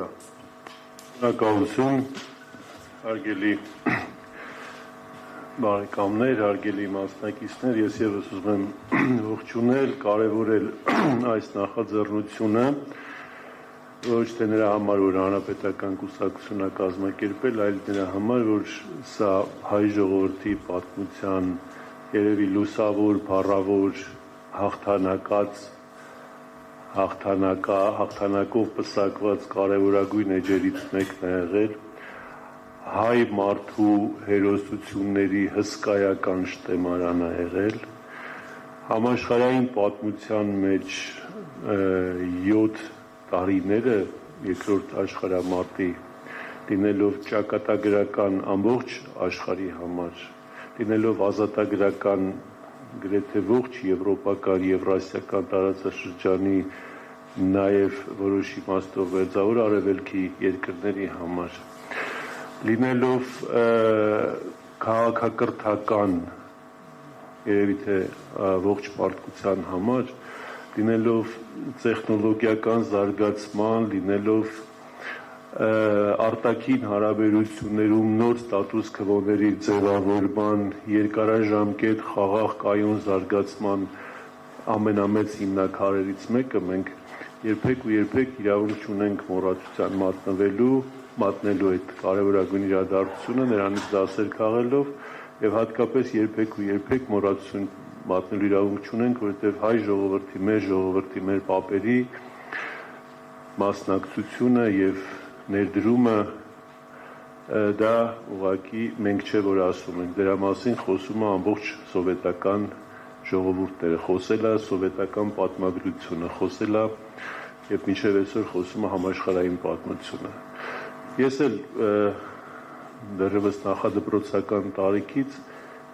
նախագահ։ Շնորհակալություն, հարգելի բարեկամներ, հարգելի մասնակիցներ, ես ևս ուզում եմ ողջունել, կարևորել այս նախաձեռնությունը, ոչ թե նրա համար, որ հանրապետական կուսակցություն է կազմակերպել, այլ նրա համար, որ սա հայ ժողովրդի պատմության երևի լուսավոր, փառավոր, հաղթանակով պսակված կարևորագույն էջերից մեկն է եղել, հայ մարդու հերոսությունների հսկայական շտեմարան է եղել, համաշխարհային պատմության մեջ 7 տարիները երկրորդ աշխարհամարտի լինելով ճակատագրական ամբողջ աշխարհի համար, լինելով ազատագրական գրեթե ողջ եվրոպական, եվրասիական տարածաշրջանի, նաև որոշ իմաստով մերձավոր արևելքի երկրների համար, լինելով քաղաքակրթական, երևի թե ողջ մարդկության համար, լինելով տեխնոլոգիական զարգացման, լինելով արտաքին հարաբերություններում նոր ստատուս քվոների ձևավորման, երկարաժամկետ խաղաղ կայուն զարգացման ամենամեծ հիմնաքարերից մեկը մենք երբեք իրավունք չունենք մոռացության մատնելու այդ կարևորագույն իրադարձությունը, նրանից դասեր քաղելով եւ հատկապես երբեք մոռացություն մատնելու իրավունք չունենք, որովհետեւ հայ ժողովրդի, մեր պապերի մասնակցությունը եւ ներդրումը դա ուղղակի մենք չէ որ ասում ենք, դրա մասին խոսում է ամբողջ սովետական ժողովուրդները, խոսել է սովետական պատմագրությունը, խոսել է եւ մինչեւ այսօր խոսում է համաշխարհային պատմությունը։ Ես էլ դեռևս նախադպրոցական տարիքից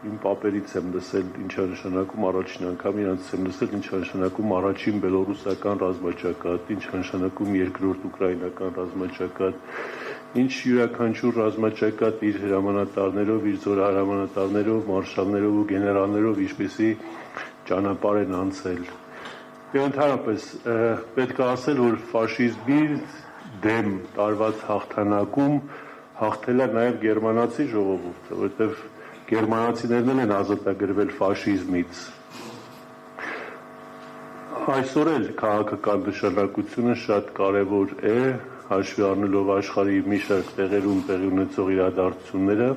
իմ պապերից եմ լսել ինչ է նշանակում առաջին անգամ իրանց եմ լսել ինչ է նշանակում առաջին բելոռուսական ռազմաճակատ, ինչ է նշանակում երկրորդ ուկրաինական ռազմաճակատ, ինչ յուրաքանչյուր ռազմաճակատ իր հրամանատարներով, իր զորահրամանատարներով, մարշալներով ու գեներալներով ինչպեսի ճանապարհ են անցել։ Եվ ընդհանրապես պետք է ասել, որ ֆաշիզմի դեմ տարված հաղթանակում հաղթել է նաև գերմանացի ժողովուրդը, որովհետև գերմանացիներն են ազատագրվել ֆաշիզմից։ Այսօր էլ քաղաքական նշանակությունը շատ կարևոր է, հաշվի առնելով աշխարհի մի շարք տեղերում տեղի ունեցող իրադարձությունները,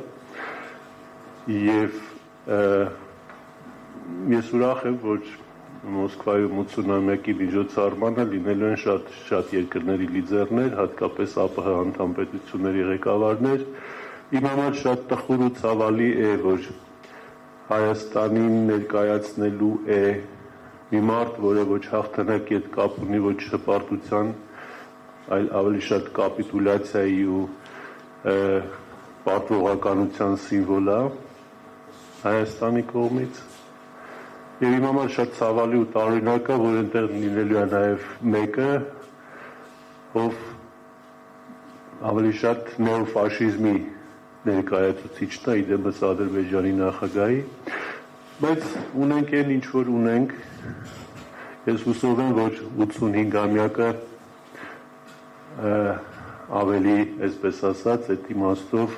եւ ես ուրախ եմ, որ Մոսկվայում 80-ամյակի միջոցառմանը լինելու են շատ երկրների լիդերներ, հատկապես ԱՊՀ անդամ պետությունների ղեկավարներ։ Իմ համար շատ տխուր ու ցավալի է, որ Հայաստանին ներկայացնելու է մի մարդ, որը ոչ հաղթանակի հետ կապ ունի, ոչ հպարտության, այլ ավելի շատ կապիտուլյացիայի ու պատվողականության սիմվոլ է Հայաստանի կողմից։ Եվ իմ համար շատ ցավալի ու տարօրինակ է, որ այնտեղ լինելու է նաև մեկը, ով ավելի շատ նեոֆաշիզմի ներկայացուցիչն է, իդեպս Ադրբեջանի նախագահի, բայց ունենք այն ինչ որ ունենք, ես հուսով եմ, որ 85-ամյակը ավելի, այսպես ասած, այդ իմաստով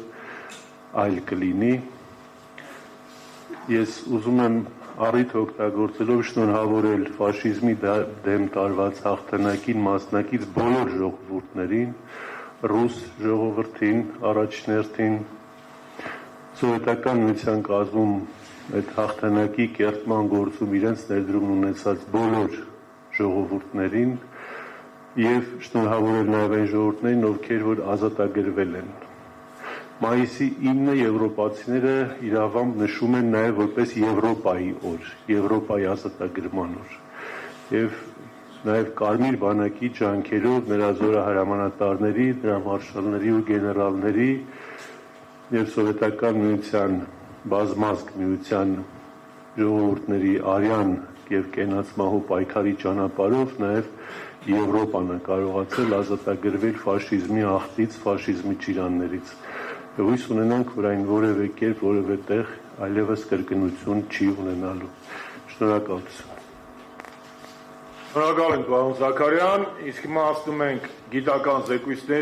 այլ կլինի։ Ես ուզում եմ առիթ օգտագործելով շնորհավորել ֆաշիզմի դեմ տարված հաղթանակին մասնակից բոլոր ժողովուրդներին, ռուս ժողովրդին, առաջներթին, սովետական միության կազմում այդ հաղթանակի կերտման գործում իրենց ներդրումն ունեցած բոլոր ժողովուրդներին եւ շնորհավորել նաեւ այն ժողովուրդներին, ովքեր որ ազատագրվել են։ Մայիսի 9-ը եվրոպացիները իրավամբ նշում են նաև որպես Եվրոպայի օր, Եվրոպայի ազատագրման օր։ Եվ նաև Կարմիր բանակի ջանքերով նրա զորահրամանատարների, նրա մարշալների ու գեներալների եւ սովետական միության բազմազգ միության ժողովուրդների արյան եւ կենացմահու պայքարի ճանապարհով նաև Եվրոպան է կարողացել ազատագրվել ֆաշիզմի աղտից, ֆաշիզմի ճիրաններից։ Հույս ունենանք, որ այն որևէ կերպ, որևէ տեղ այլևս կրկնություն չի ունենալու։ Շնորհակալություն։ Շնորհակալ ենք, պարոն Զաքարյան, իսկ հիմա հասնում ենք գիտական զեկույցների